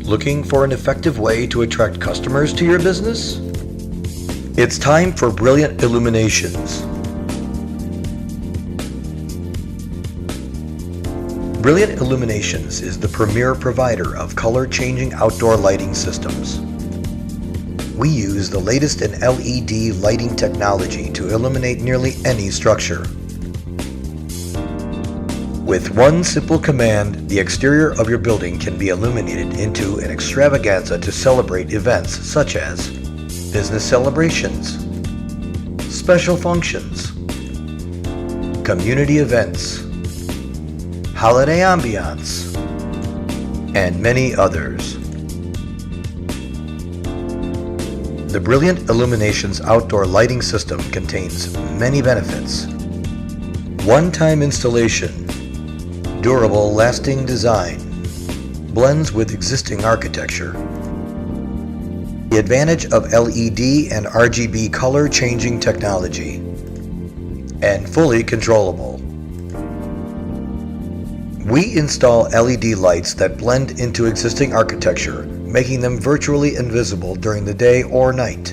Looking for an effective way to attract customers to your business? It's time for Brilliant Illuminations. Brilliant Illuminations is the premier provider of color-changing outdoor lighting systems. We use the latest in LED lighting technology to illuminate nearly any structure. With one simple command, the exterior of your building can be illuminated into an extravaganza to celebrate events such as business celebrations, special functions, community events, holiday ambiance, and many others. The Brilliant Illuminations outdoor lighting system contains many benefits. One-time installation, durable, lasting design, blends with existing architecture. The advantage of LED and RGB color changing technology, and fully controllable. We install LED lights that blend into existing architecture, making them virtually invisible during the day or night.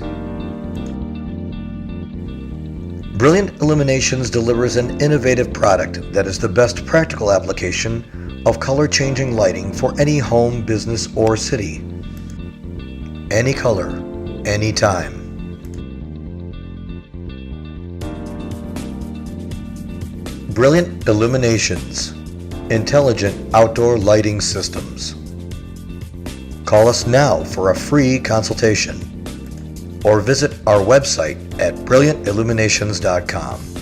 Brilliant Illuminations delivers an innovative product that is the best practical application of color-changing lighting for any home, business, or city. Any color, anytime. Brilliant Illuminations. Intelligent outdoor lighting systems. Call us now for a free consultation or visit our website at brilliantilluminations.com.